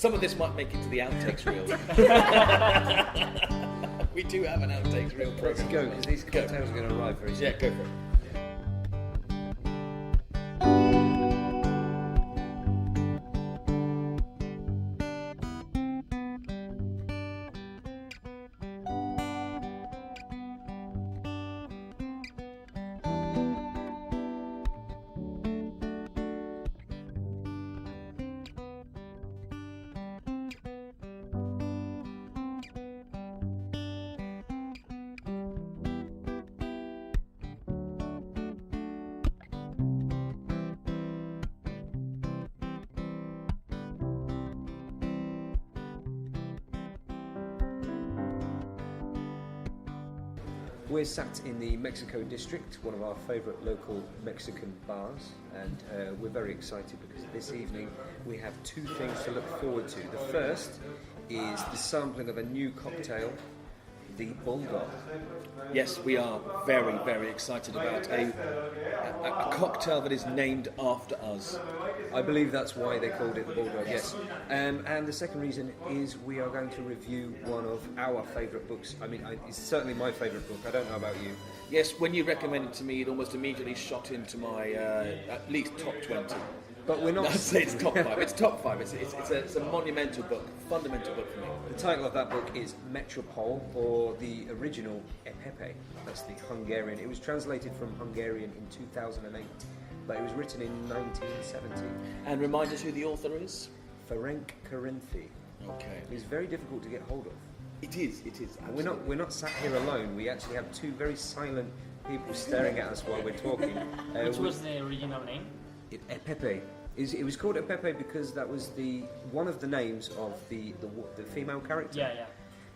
Some of this might make it to the outtakes reel. We do have an outtakes reel program. Let's go, because these cocktails are going to arrive very soon. Yeah, go for it. We're sat in the Mexico District, one of our favourite local Mexican bars, and we're very excited because this evening we have two things to look forward to. The first is the sampling of a new cocktail, the Bulldog. Yes, we are very, very excited about a cocktail that is named after us. I believe that's why they called it the Bulldog, yes. And the second reason is we are going to review one of our favourite books. I mean, it's certainly my favourite book. I don't know about you. Yes, when you recommended it to me, it almost immediately shot into my at least top 20. But we're not... I'd say it's top 5. It's top 5. It's a monumental book, fundamental book for me. The title of that book is Metropole, or the original Epepe. That's the Hungarian. It was translated from Hungarian in 2008, but it was written in 1970. And remind us who the author is? Ferenc Karinthy. Okay. It's very difficult to get hold of. It is. And we're not sat here alone. We actually have two very silent people staring at us while we're talking. Which was the original name? Epepe. It was called Epepe because that was one of the names of the female character. Yeah.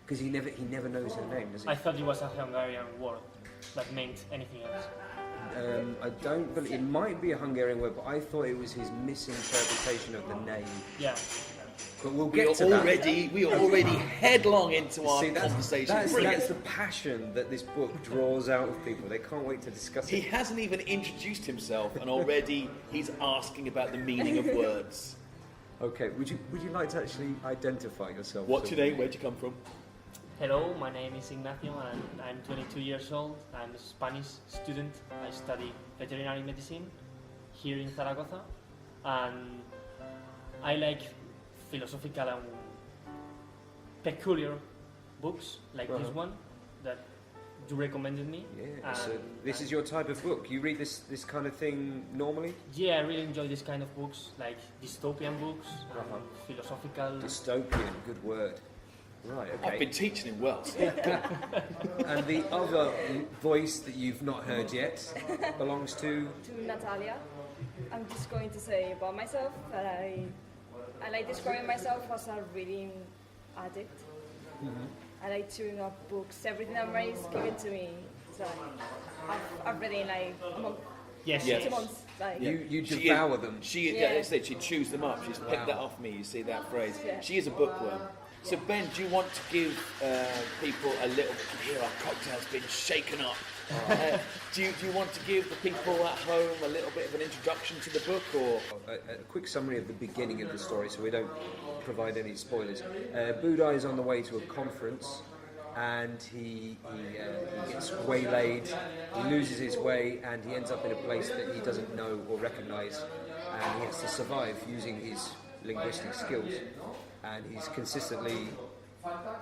Because he never knows her name, does he? I thought it was a Hungarian word that meant anything else. I don't believe it might be a Hungarian word, but I thought it was his misinterpretation of the name. Yeah. But we'll get to that. We are already headlong into our See, conversation. That's the passion that this book draws out of people. They can't wait to discuss He it. hasn't even introduced himself, and already he's asking about the meaning of words. Okay, would you like to actually identify yourself? What's your name? Where'd you come from? Hello, my name is Ignacio and I'm 22 years old. I'm a Spanish student. I study veterinary medicine here in Zaragoza, and I like philosophical and peculiar books like this one that you recommended me. Yeah, so this is your type of book. You read this kind of thing normally? Yeah, I really enjoy this kind of books, like dystopian books, philosophical. Dystopian, good word. Right, okay. I've been teaching him well. And the other voice that you've not heard yet belongs to Natalia. I'm just going to say about myself that I like describing myself as a reading addict. I like chewing up books. Everything that Mary is given to me, so I've read in like a month. Yes. 2 months. Like. you devour them. They said she chews them up. She's picked that off me. You see that phrase? Yeah. She is a bookworm. So Ben, do you want to give people a little? Here, our cocktail's been shaken up. Do you want to give the people at home a little bit of an introduction to the book, or a quick summary of the beginning of the story, so we don't provide any spoilers. Buddha is on the way to a conference, and he gets waylaid. He loses his way, and he ends up in a place that he doesn't know or recognise, and he has to survive using his linguistic skills. And he's consistently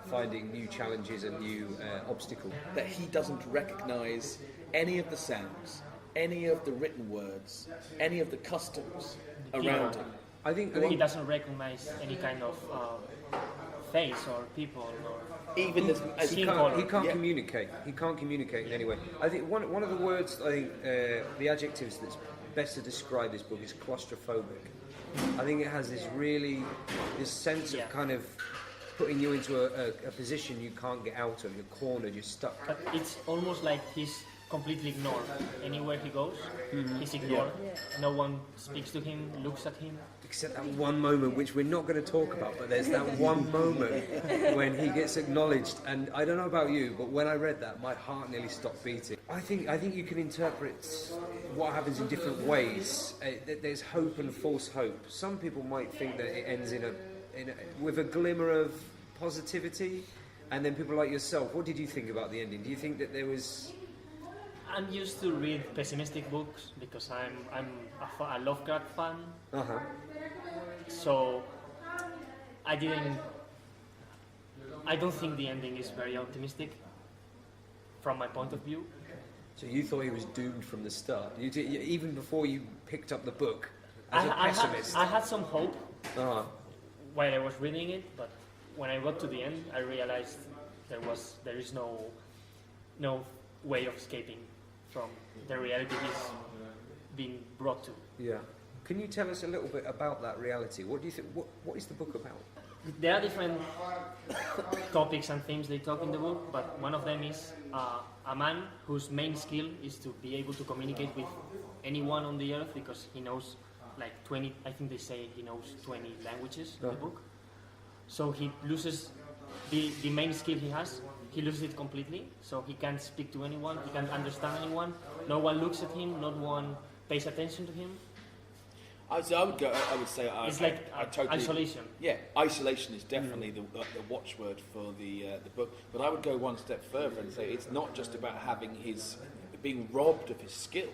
finding new challenges and new obstacles. that he doesn't recognise any of the sounds, any of the written words, any of the customs around him? I think He doesn't recognize any kind of face or people or Even as he can't communicate. He can't communicate in any way. I think one of the words, the adjectives that's best to describe this book is claustrophobic. I think it has this sense of kind of putting you into a position you can't get out of. You're cornered. You're stuck. But it's almost like he's completely ignored. Anywhere he goes, he's ignored. No one speaks to him, looks at him. Except that one moment, which we're not going to talk about, but there's that one moment when he gets acknowledged. And I don't know about you, but when I read that, my heart nearly stopped beating. I think you can interpret what happens in different ways. There's hope and false hope. Some people might think that it ends in a with a glimmer of positivity, and then people like yourself. What did you think about the ending? Do you think that there was? I'm used to read pessimistic books because I'm a Lovecraft fan. Uh-huh. So I don't think the ending is very optimistic from my point of view. So you thought he was doomed from the start, even before you picked up the book as a pessimist? I had some hope Uh-huh. while I was reading it, but when I got to the end, I realized there is no way of escaping from the reality he's being brought to. Yeah. Can you tell us a little bit about that reality? What do you think? What is the book about? There are different topics and themes they talk in the book, but one of them is a man whose main skill is to be able to communicate with anyone on the earth because he knows like 20, I think they say he knows 20 languages in the book. So he loses the main skill he has, he loses it completely, so he can't speak to anyone, he can't understand anyone, no one looks at him, no one pays attention to him. I would say It's like I totally, isolation. Yeah, isolation is definitely the watchword for the book. But I would go one step further and say it's not just about being robbed of his skill.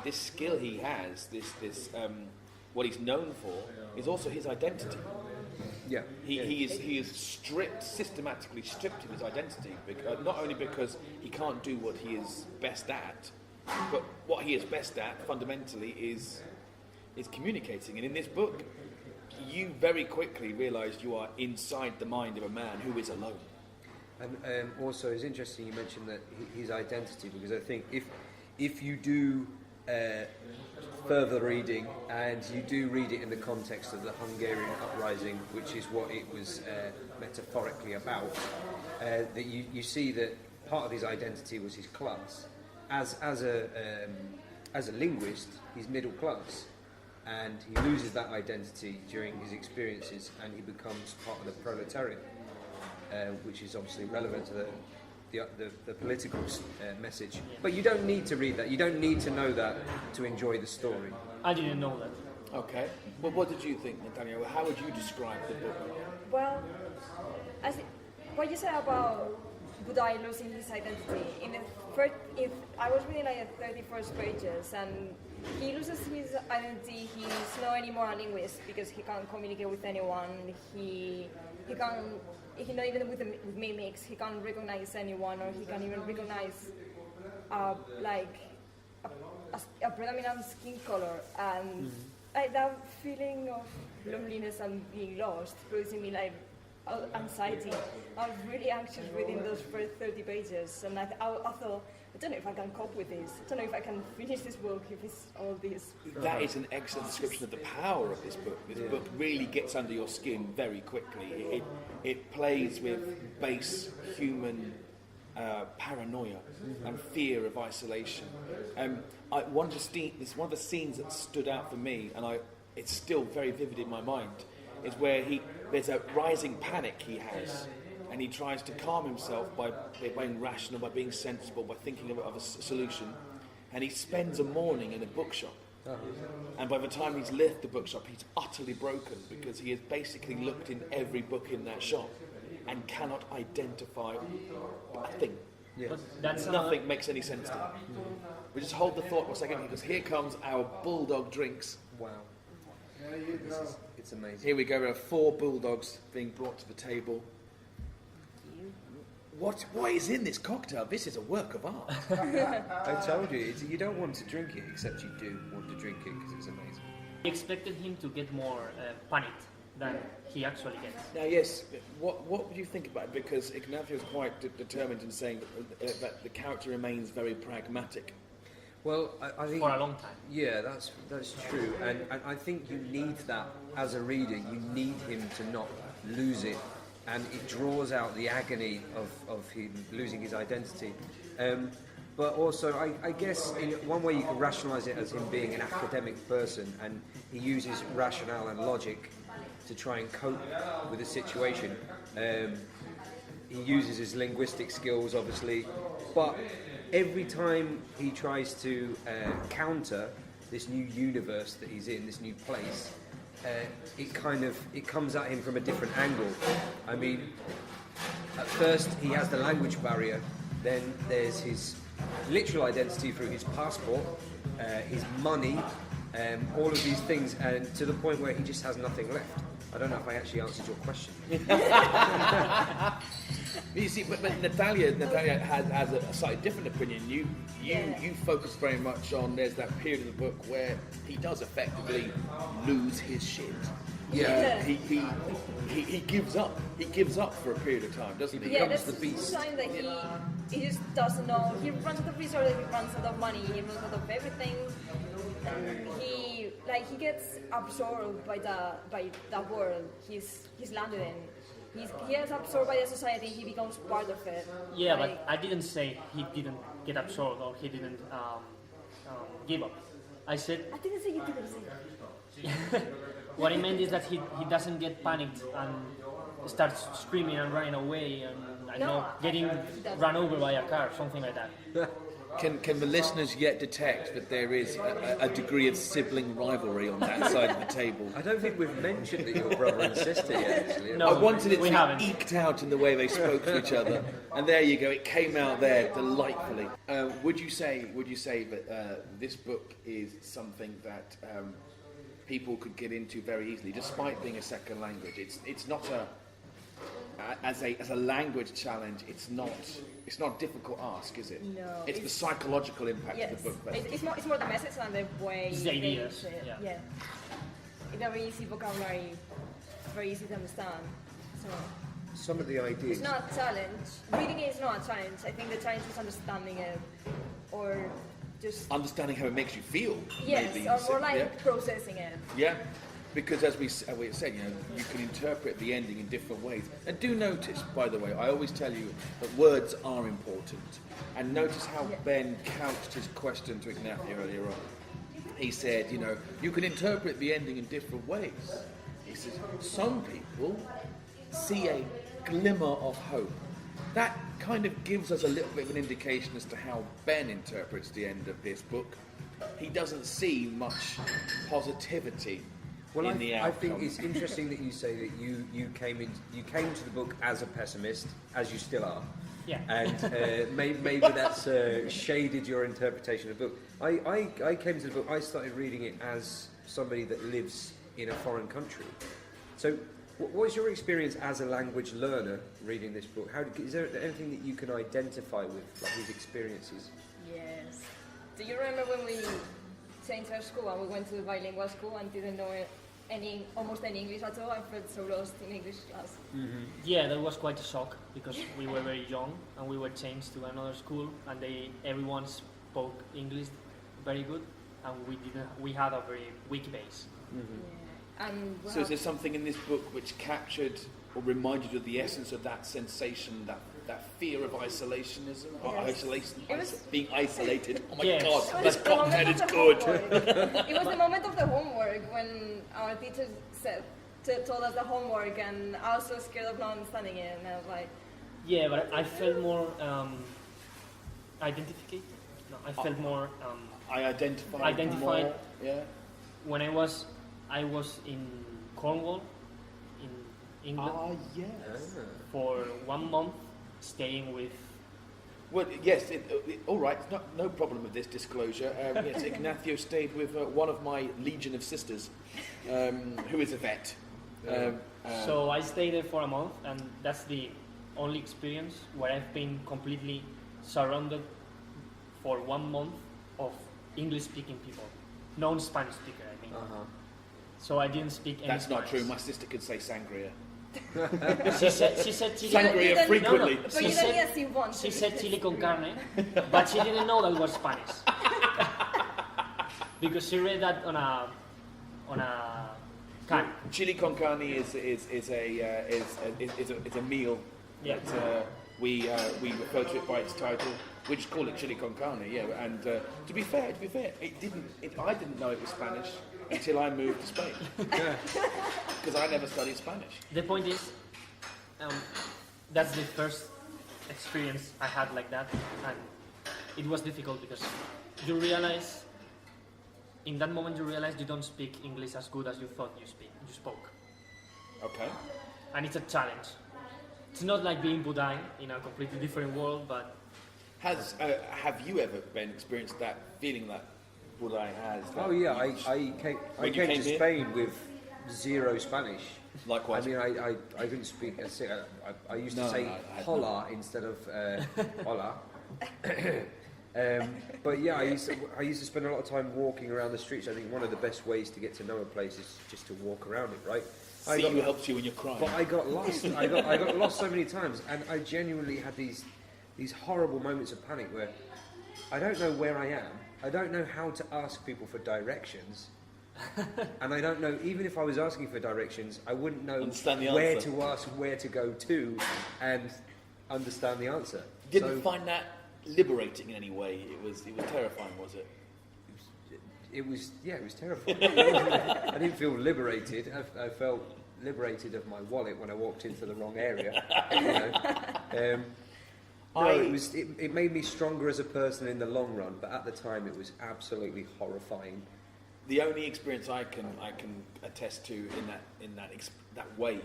This skill he has, what he's known for, is also his identity. Yeah. He is systematically stripped of his identity, not only because he can't do what he is best at, but what he is best at fundamentally is communicating. And in this book, you very quickly realise you are inside the mind of a man who is alone. And also, it's interesting you mentioned that his identity, because I think if you do further reading and you do read it in the context of the Hungarian uprising, which is what it was metaphorically about, that you see that part of his identity was his class. As a linguist, he's middle class. And he loses that identity during his experiences, and he becomes part of the proletariat, which is obviously relevant to the political message. But you don't need to read that. You don't need to know that to enjoy the story. I didn't know that. Okay. Well, what did you think, Nathaniel? How would you describe the book? Well, what you said about Budai losing his identity, if I was reading like the 31st pages, and he loses his identity, he's not anymore a linguist because he can't communicate with anyone, he not even with mimics, he can't recognize anyone, or he can't even recognize a predominant skin color, and like that feeling of loneliness and being lost producing me like anxiety. I was really anxious reading those first 30 pages, and I thought, I don't know if I can cope with this. I don't know if I can finish this book if it's all this. That is an excellent description of the power of this book. This book really gets under your skin very quickly. It plays with base human paranoia and fear of isolation. One of the scenes that stood out for me, and it's still very vivid in my mind, is where there's a rising panic he has, and he tries to calm himself by being rational, by being sensible, by thinking of a solution, and he spends a morning in a bookshop. And by the time he's left the bookshop, he's utterly broken because he has basically looked in every book in that shop and cannot identify a thing. Yes. Nothing makes any sense to him. We just hold the thought for a second, because here comes our Bulldog drinks. Wow. It's amazing. Here we go, we have 4 Bulldogs being brought to the table. What is in this cocktail? This is a work of art. I told you, you don't want to drink it, except you do want to drink it because it's amazing. I expected him to get more panicked than he actually gets. Now, yes, what would you think about it? Because Ignacio is quite determined in saying that the character remains very pragmatic. Well, I think For a long time. Yeah, that's true, and I think you need that as a reader. You need him to not lose it, and it draws out the agony of him losing his identity. But also, I guess in one way you can rationalise it as him being an academic person, and he uses rationale and logic to try and cope with the situation. He uses his linguistic skills, obviously, but every time he tries to counter this new universe that he's in, this new place, it comes at him from a different angle. I mean, at first he has the language barrier, then there's his literal identity through his passport, his money, all of these things, and to the point where he just has nothing left. I don't know if I actually answered your question. You see, but Natalia has a slightly different opinion. You focus very much on, there's that period of the book where he does effectively lose his shit. Yeah. He gives up. He gives up for a period of time, doesn't he? becomes there's the beast. time that he just doesn't know. He runs out of resources, he runs out of money, he runs out of everything. And he gets absorbed by the world he's landed in. He gets absorbed by the society. He becomes part of it. Yeah, but I didn't say he didn't get absorbed or he didn't give up. I said I didn't say you didn't say. what I meant is that he doesn't get panicked and starts screaming and running away and getting run over by a car, something like that. Can the listeners yet detect that there is a degree of sibling rivalry on that side of the table? I don't think we've mentioned that you're brother and sister yet, actually. No, I wanted it we to haven't. be eked out in the way they spoke to each other, and there you go. It came out there delightfully. Would you say that this book is something that people could get into very easily, despite being a second language? It's not as a language challenge. It's not a difficult ask, is it? No. It's the psychological impact of the book. Basically. It's more the message and the way It's the they ideas, use it. yeah. It's a very easy vocabulary, very easy to understand. So Some of the ideas. it's not a challenge. Reading it is not a challenge. I think the challenge is understanding it, or just Understanding how it makes you feel. yes, maybe. or more like Yeah. processing it. Yeah, because as we said, you can interpret the ending in different ways. And do notice, by the way, I always tell you that words are important. And notice how Ben couched his question to Ignacio earlier on. He said, you can interpret the ending in different ways. He says, some people see a glimmer of hope. That kind of gives us a little bit of an indication as to how Ben interprets the end of this book. He doesn't see much positivity in the outcome. I think it's interesting that you say that you came to the book as a pessimist, as you still are. Yeah. And maybe that's shaded your interpretation of the book. I came to the book, I started reading it as somebody that lives in a foreign country. So what was your experience as a language learner reading this book? Is there anything that you can identify with, like his experiences? Yes. Do you remember when we changed our school and we went to the bilingual school and didn't know almost any English at all? I felt so lost in English class. Mm-hmm. Yeah, that was quite a shock because we were very young and we were changed to another school and everyone spoke English very good and we had a very weak base. Mm-hmm. Yeah. And So is there something in this book which captured or reminded you of the essence of that sensation, that fear of isolationism? Or being isolated? Oh my Yes. God, this cocktail is good. It was the moment of the homework when our teacher told us the homework and I was so scared of not understanding it and I was like... Yeah, but I felt more identified. No, I felt more... I identified more. Yeah. When I was in Cornwall, in England, yes. for 1 month, staying with... Well, yes, all right, no problem with this disclosure. Yes, Ignacio stayed with one of my legion of sisters, who is a vet. So I stayed there for a month, and that's the only experience where I've been completely surrounded for 1 month of English-speaking people, non-Spanish speaker, I mean. Uh-huh. So I didn't speak any That's not Spanish. true. My sister could say sangria. She said chili. Sangria frequently. But She you said- don't need to see one. She said chili con carne, but she didn't know that was Spanish because she read that on a can. Chili con carne is a meal Yeah. that we refer to it by its title. We just call it chili con carne, yeah. And to be fair, I didn't know it was Spanish until I moved to Spain because I never studied Spanish. The point is, that's the first experience I had like that, and it was difficult because you realize in that moment you realize you don't speak English as good as you thought you spoke. Okay. And it's a challenge. It's not like being Budai in a completely different world, but... Have you ever experienced that feeling that Budai has? Oh yeah, I came to here? Spain with zero Spanish. Likewise. I mean, I couldn't speak. I used to say hola instead of hola. But yeah, I used to spend a lot of time walking around the streets. I think one of the best ways to get to know a place is just to walk around it, right? See who helps you when you're crying. But I got lost. I got lost so many times, and I genuinely had these horrible moments of panic where I don't know where I am. I don't know how to ask people for directions. And I don't know, even if I was asking for directions, I wouldn't know where to ask, where to go to, and understand the answer. Didn't find that liberating in any way? It was terrifying, was it? It was terrifying. I didn't feel liberated. I felt liberated of my wallet when I walked into the wrong area. It made me stronger as a person in the long run, but at the time it was absolutely horrifying. The only experience I can attest to in that way,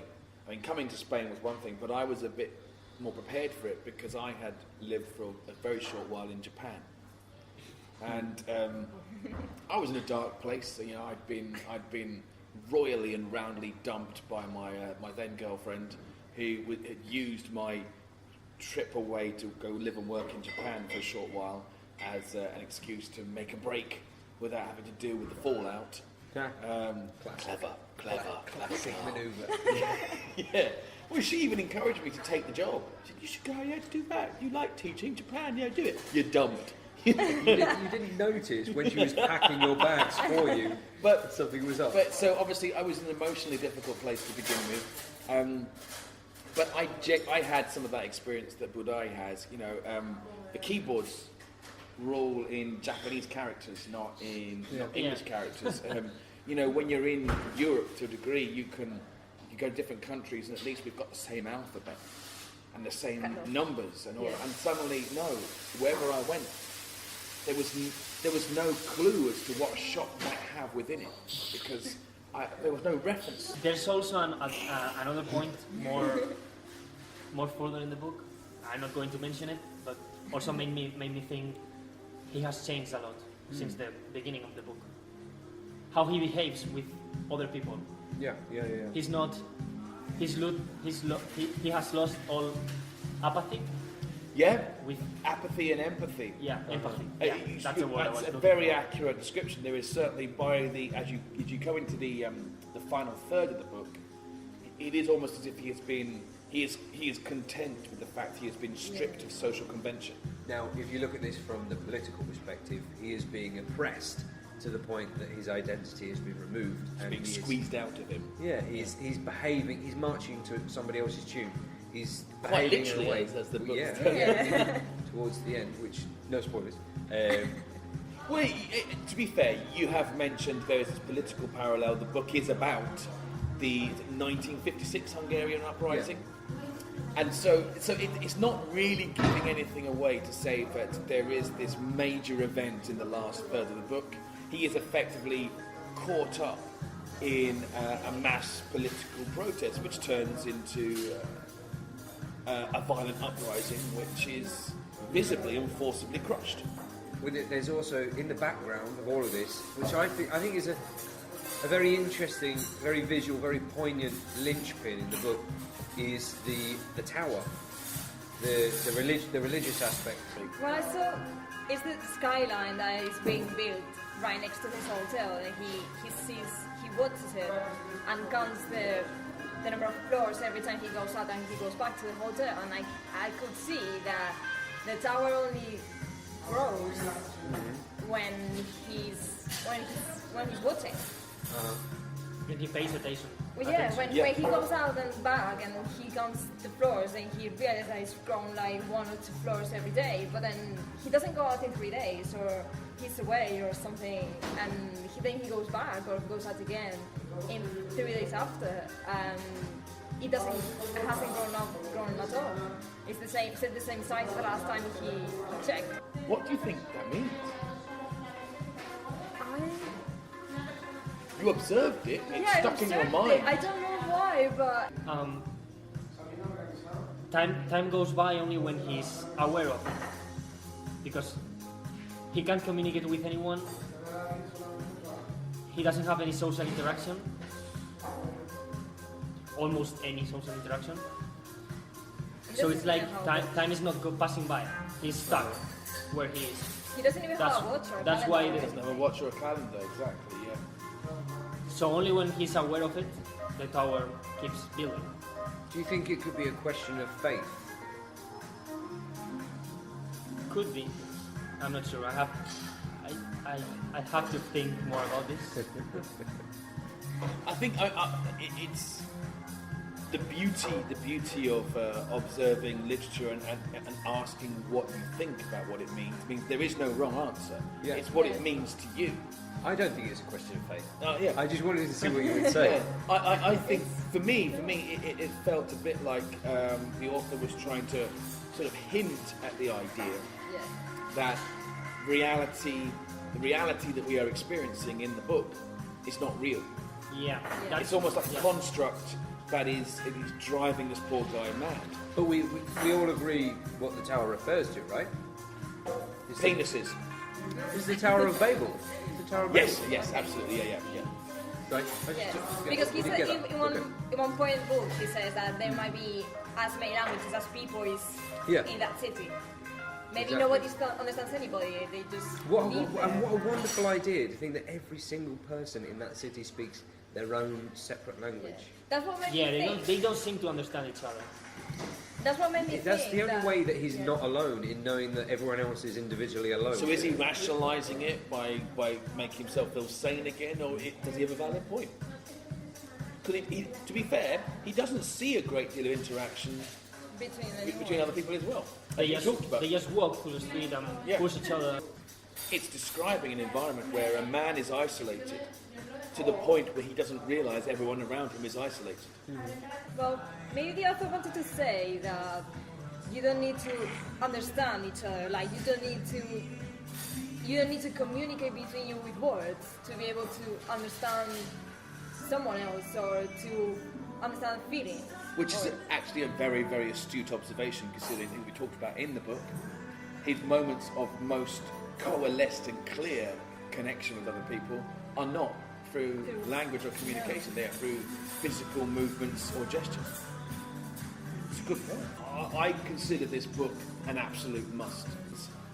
I mean, coming to Spain was one thing, but I was a bit more prepared for it because I had lived for a very short while in Japan, and I was in a dark place. You know, I'd been royally and roundly dumped by my then girlfriend, who had used my trip away to go live and work in Japan for a short while as an excuse to make a break without having to deal with the fallout. Clever. Classic manoeuvre. Yeah. Well, she even encouraged me to take the job. She said, you should go, yeah, do that. You like teaching Japan, yeah, do it. You're dumped. You didn't notice when she was packing your bags for you that something was up. But so obviously I was in an emotionally difficult place to begin with. But I had some of that experience that Budai has. You know, the keyboards were all in Japanese characters, not English characters. You know, when you're in Europe to a degree, you go to different countries, and at least we've got the same alphabet and the same numbers and all. Yeah. And suddenly, no, wherever I went, there was no clue as to what a shop might have within it because there was no reference. There's also another point more further in the book. I'm not going to mention it, but also made me think he has changed a lot since the beginning of the book. How he behaves with other people. Yeah. He's not. He has lost all apathy. Yeah. With apathy and empathy. Yeah, empathy. Yeah, that's a word. That's a very accurate description. There is certainly as you go into the final third of the book, it is almost as if he is content with the fact he has been stripped of social convention. Now, if you look at this from the political perspective, he is being oppressed to the point that his identity has been removed. It's being squeezed out of him. Yeah, he's behaving, he's marching to somebody else's tune. He's quite behaving literally in a way, as the book towards the end, which, no spoilers. Well, to be fair, you have mentioned there is this political parallel. The book is about the 1956 Hungarian uprising. Yeah. And so it's not really giving anything away to say that there is this major event in the last third of the book. He is effectively caught up in a mass political protest, which turns into a violent uprising, which is visibly and forcibly crushed. There's also, in the background of all of this, which I think is a very interesting, very visual, very poignant linchpin in the book, is the tower, the religious aspect. What I saw is the skyline that is being built right next to his hotel, and he watches it and counts the number of floors every time he goes out and he goes back to the hotel, and I could see that the tower only grows when he's watching. When he pays attention. Well, yeah, when he goes out and back and he counts the floors and he realizes that it's grown like 1 or 2 floors every day, but then he doesn't go out in 3 days, or he's away or something, and then he goes back or goes out again in 3 days after. It hasn't grown at all. It's the same size the last time he checked. What do you think that means? You observed it. It's Yeah, stuck in your observed mind. it. I don't know why, but Time goes by only when he's aware of it, because he can't communicate with anyone. He doesn't have any social interaction, almost any social interaction. So it's like time is not passing by. He's stuck where he is. he doesn't even have a watch or a That's why calendar. He doesn't have a watch or a calendar, exactly, yeah. So only when he's aware of it, the tower keeps building. Do you think it could be a question of faith? Could be. I'm not sure. I have to think more about this. I think it's the beauty of observing literature and asking what you think about what it means. Means there is no wrong answer. Yeah. It's what it means to you. I don't think it's a question of faith. Yeah. I just wanted to see what you would say. I think for me, it felt a bit like the author was trying to sort of hint at the idea Yeah. that the reality that we are experiencing in the book is not real. Yeah. It's almost like a construct that is driving this poor guy mad. But we all agree what the tower refers to, right? Penises. It's the Tower of Babel. It's the Tower of Babel. Yes, absolutely, yeah. Right. Yes, Yeah. because he said Together. Okay. in one point in the book, he says that there might be as many languages as people is Yeah. in that city. Maybe Exactly. nobody understands anybody. They just What live there. a wonderful idea to think that every single person in that city speaks their own separate language. That's what made Yeah, me think. they don't seem to understand each other. That's what made me That's think. the only that- way that he's not alone, in knowing that everyone else is individually alone. So is he rationalising it by making himself feel sane again, or does he have a valid point? Because to be fair, he doesn't see a great deal of interaction between other people as well. They Like you talked about. just walk through the street and Yeah. push each other. It's describing an environment where a man is isolated to the point where he doesn't realise everyone around him is isolated. Well, maybe the author wanted to say that you don't need to understand each other. Like you don't need to communicate between you with words to be able to understand someone else or to understand feelings. Which is actually a very, very astute observation, considering things we talked about in the book. His moments of most coalesced and clear connection with other people are not through language or communication, they are through physical movements or gestures. It's a good point. I consider this book an absolute must.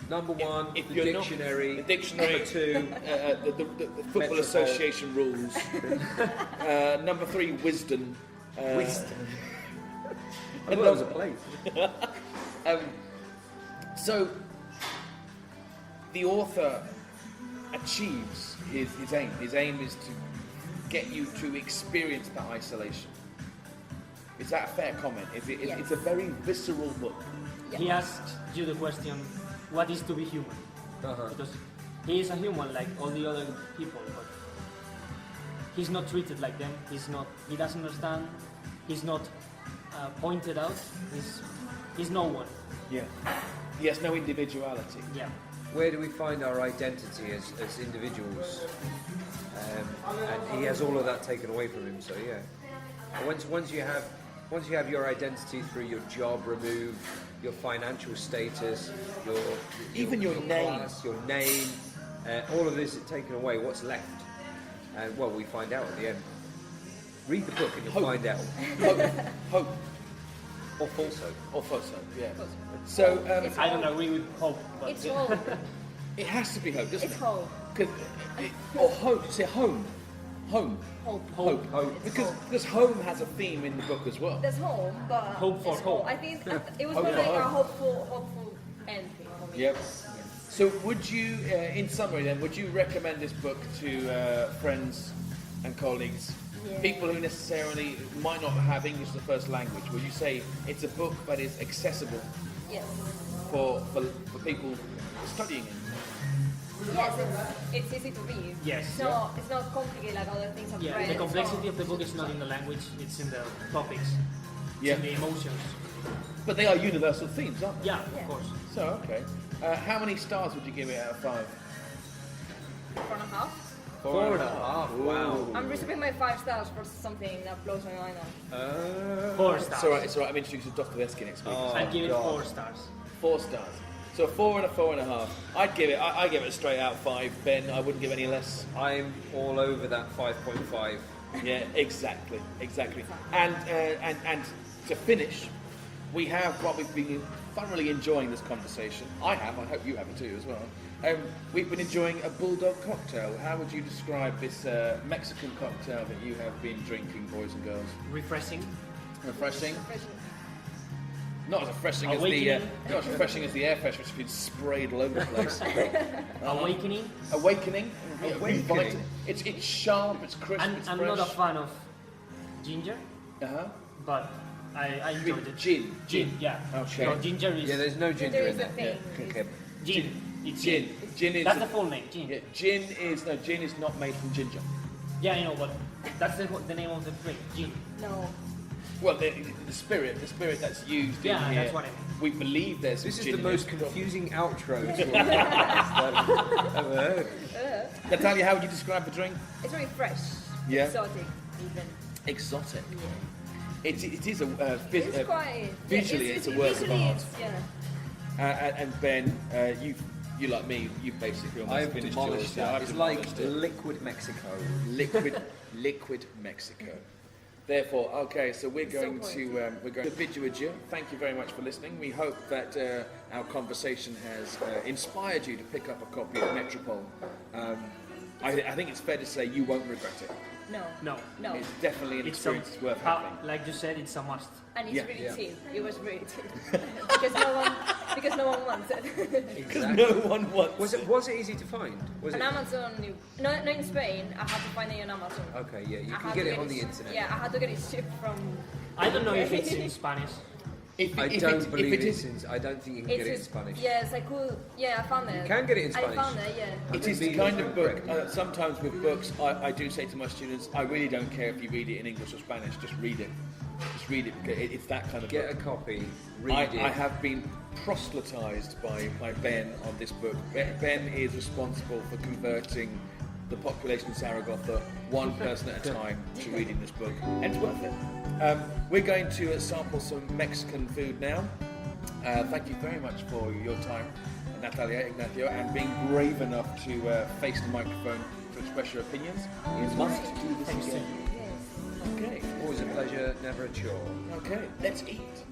Number one, If the you're not- dictionary. the dictionary. Number two, The Football Metropole. Association rules. Number 3, wisdom. wisdom. I and thought it was a place. So the author achieves his aim. His aim is to get you to experience that isolation. Is that a fair comment? Yes. It's a very visceral book. He asks you the question, what is to be human? Uh-huh. Because he is a human like all the other people, but he's not treated like them. He doesn't understand. He's not pointed out. He's no one. Yeah. He has no individuality. Yeah. Where do we find our identity as individuals? And he has all of that taken away from him. So yeah, once you have your identity through your job removed, your financial status, Even your name. class, your name, all of this is taken away. What's left? And well, we find out at the end. Read the book and you'll Hope. find out. Hope. Or falso. Or falso, yeah. So I don't agree with hope, but It's hope. it has to be hope, doesn't It's it? hope. Or hope. Say home. Home. Hope. Hope. Because home has a theme in the book as well. There's home, but Hope for it's hope. I think it was Hope more for like a hope. hopeful ending for me. Yep. So would you, in summary then, would you recommend this book to friends and colleagues, Yeah. people who necessarily might not have English as a first language? Would you say it's a book that is accessible Yes. for people studying it? Yes, it's easy to read. Yes. It's not complicated like other things I've yeah, read. the complexity of the book is not in the language; it's in the topics, Yeah. in the emotions. But they are universal themes, aren't they? Yeah, Yeah. of course. So, okay. How many stars would you give it out of 5? 4.5. 4.5. Wow. I'm receiving my 5 stars for something that blows my mind now. 4 stars. It's alright. I'm introducing Dostoevsky next week. I'd give it 4 stars. 4 stars. So a 4 and a 4.5. I'd give it. I give it a straight out 5. Ben, I wouldn't give any less. I'm all over that 5.5. Yeah, exactly. And to finish, we've been thoroughly enjoying this conversation. I have. I hope you have it too as well. We've been enjoying a Bulldog cocktail. How would you describe this Mexican cocktail that you have been drinking, boys and girls? Refreshing. Refreshing. Not as refreshing as the air fresh, which has been sprayed all over the place. Awakening. Awakening. It's sharp. It's crisp. It's I'm fresh. not a fan of ginger, Uh-huh. but I enjoyed it. Gin. Yeah. Okay. No, ginger is. Yeah, there's no ginger There in is a there. thing. Okay. Gin. It's Gin. Gin is That's the full name. Gin. Yeah, gin is not made from ginger. Yeah, I know, but that's the name of the drink. Gin. No. Well, the spirit that's used Yeah, in here. that's what I mean. We believe there's This is gin the in most it. confusing outro to a podcast I've ever heard. Natalia, how would you describe the drink? It's very fresh. Yeah. Exotic, even. Exotic. Yeah. It is a It's quite. visually yeah, it's a work of visually art. it's- Yeah. And Ben, you like me, you basically almost I've finished demolished yours. that. I've It's like demolished it. liquid Mexico. liquid Mexico. Therefore, okay, so we're going So to bid you adieu. Thank you very much for listening. We hope that our conversation has inspired you to pick up a copy of Metropole. I think it's fair to say you won't regret it. No. No. It's definitely an experience that's worth having. Like you said, it's a must. And it's Yeah. really Yeah. cheap. It was really cheap. because no one wants it. Because Exactly. no one wants. Was it easy to find? Was On it? Amazon, not in Spain. I had to find it on Amazon. Okay, yeah, you I can had get to it on the internet. Yeah, I had to get it shipped from. I don't know if it's in Spanish. I don't believe it's in. I don't think you can get it in Spanish. Yes, I could. Yeah, I found it. You can get it in Spanish. I found it. Yeah. It is the kind of book, sometimes with books, I do say to my students, I really don't care if you read it in English or Spanish, just read it. Just read it, because it's that kind of Get a book. copy, read it. I have been proselytized by Ben on this book. Ben is responsible for converting the population of Zaragoza, one person at a time, to reading this book, and it's worth it. We're going to sample some Mexican food now. Thank you very much for your time, Natalia, Ignacio, and being brave enough to face the microphone to express your opinions. You must do this again. Yes. Okay. Always a pleasure, never a chore. Okay. Let's eat.